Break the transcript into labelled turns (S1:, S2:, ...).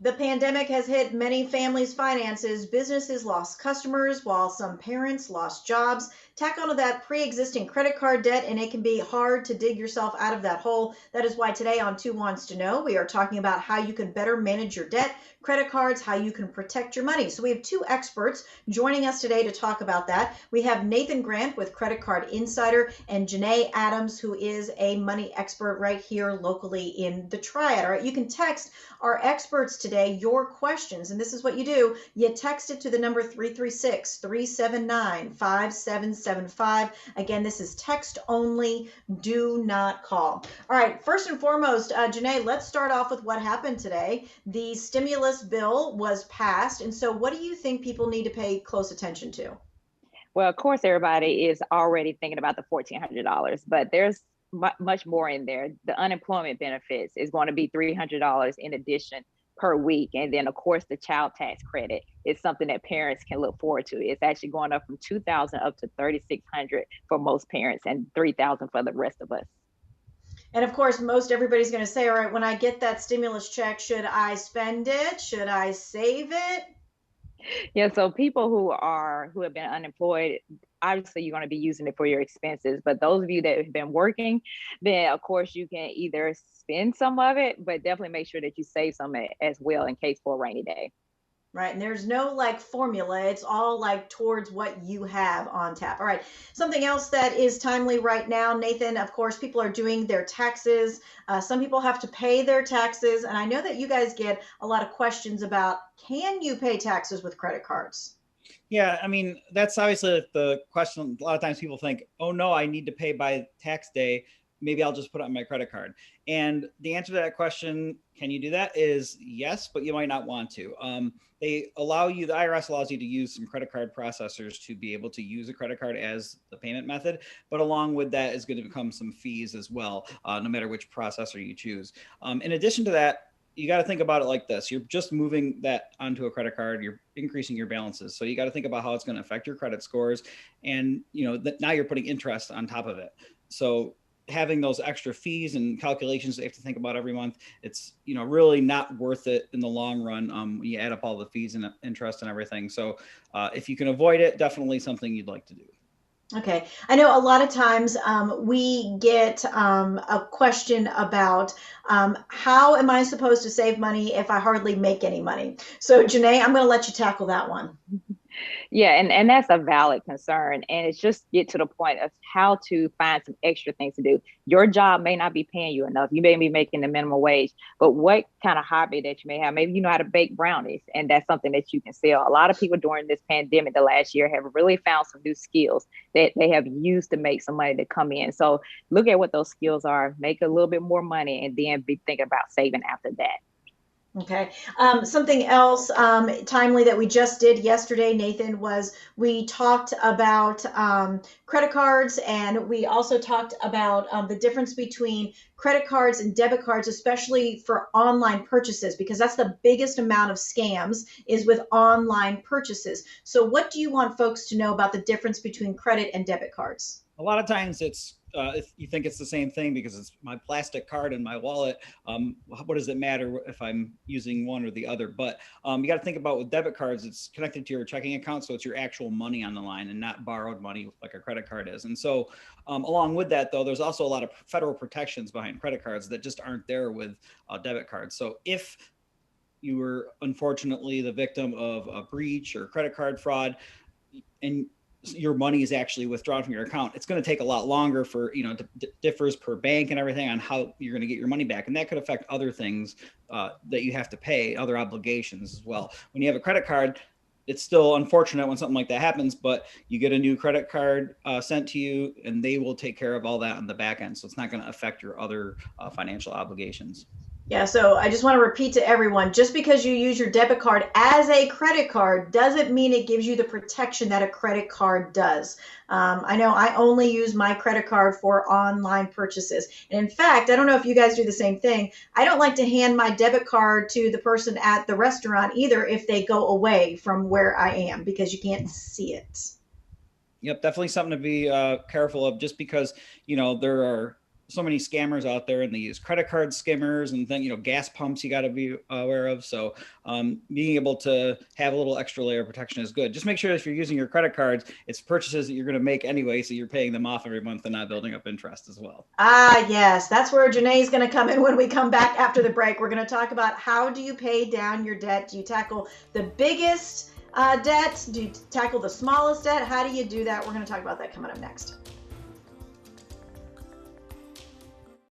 S1: The pandemic has hit many families' finances. Businesses lost customers, while some parents lost jobs. Tack onto that pre existing credit card debt, and it can be hard to dig yourself out of that hole. That is why today on Two Wants to Know, we are talking about how you can better manage your debt, credit cards, how you can protect your money. So we have two experts joining us today to talk about that. We have Nathan Grant with Credit Card Insider and Janae Adams, who is a money expert right here locally in the Triad. All right, you can text our experts today your questions, and this is what you do. You text it to the number 336-379-5775. Again, this is text only, do not call. All right, first and foremost, Janae, let's start off with what happened today. The stimulus bill was passed, and so what do you think people need to pay close attention to?
S2: Well, of course, everybody is already thinking about the $1,400, but there's much more in there. The unemployment benefits is going to be $300 in addition per week. And then, of course, the child tax credit is something that parents can look forward to. It's actually going up from $2,000 up to $3,600 for most parents and $3,000 for the rest of us.
S1: And of course, most everybody's going to say, all right, when I get that stimulus check, should I spend it? Should I save it?
S2: Yeah, so people who have been unemployed, obviously you're going to be using it for your expenses. But those of you that have been working, then of course you can either spend some of it, but definitely make sure that you save some as well in case for a rainy day.
S1: Right. And there's no like formula. It's all like towards what you have on tap. All right. Something else that is timely right now, Nathan, of course, people are doing their taxes. Some people have to pay their taxes. And I know that you guys get a lot of questions about, can you pay taxes with credit cards?
S3: Yeah, I mean, that's obviously the question. A lot of times people think, oh, no, I need to pay by tax day. Maybe I'll just put it on my credit card. And the answer to that question, can you do that, is yes, but you might not want to. The IRS allows you to use some credit card processors to be able to use a credit card as the payment method. But along with that is going to become some fees as well, no matter which processor you choose. In addition to that, you got to think about it like this. You're just moving that onto a credit card. You're increasing your balances. So you got to think about how it's going to affect your credit scores. And, now you're putting interest on top of it. So having those extra fees and calculations that you have to think about every month, it's, really not worth it in the long run when you add up all the fees and interest and everything. So if you can avoid it, definitely something you'd like to do.
S1: Okay. I know a lot of times we get a question about how am I supposed to save money if I hardly make any money? So, Janae, I'm going to let you tackle that one.
S2: Yeah, and that's a valid concern. And it's just get to the point of how to find some extra things to do. Your job may not be paying you enough. You may be making the minimum wage, but what kind of hobby that you may have? Maybe you know how to bake brownies, and that's something that you can sell. A lot of people during this pandemic, the last year, have really found some new skills that they have used to make some money to come in. So look at what those skills are, make a little bit more money, and then be thinking about saving after that.
S1: Okay. Something else timely that we just did yesterday, Nathan, was we talked about credit cards, and we also talked about the difference between credit cards and debit cards, especially for online purchases, because that's the biggest amount of scams is with online purchases. So what do you want folks to know about the difference between credit and debit cards?
S3: A lot of times it's if you think it's the same thing because it's my plastic card in my wallet, what does it matter if I'm using one or the other? But you got to think about with debit cards, it's connected to your checking account. So it's your actual money on the line and not borrowed money like a credit card is. And so along with that, though, there's also a lot of federal protections behind credit cards that just aren't there with debit cards. So if you were unfortunately the victim of a breach or credit card fraud, and your money is actually withdrawn from your account, it's going to take a lot longer for, differs per bank and everything on how you're going to get your money back. And that could affect other things that you have to pay, other obligations as well. When you have a credit card, it's still unfortunate when something like that happens, but you get a new credit card sent to you and they will take care of all that on the back end. So it's not going to affect your other financial obligations.
S1: Yeah, so I just want to repeat to everyone, just because you use your debit card as a credit card doesn't mean it gives you the protection that a credit card does. I know I only use my credit card for online purchases. And in fact, I don't know if you guys do the same thing. I don't like to hand my debit card to the person at the restaurant either if they go away from where I am, because you can't see it.
S3: Yep, definitely something to be careful of, just because, there are so many scammers out there, and they use credit card skimmers and then, gas pumps you got to be aware of. So being able to have a little extra layer of protection is good. Just make sure if you're using your credit cards, it's purchases that you're going to make anyway, so you're paying them off every month and not building up interest as well.
S1: Ah, yes, that's where Janae's going to come in when we come back after the break. We're going to talk about how do you pay down your debt? Do you tackle the biggest debt? Do you tackle the smallest debt? How do you do that? We're going to talk about that coming up next.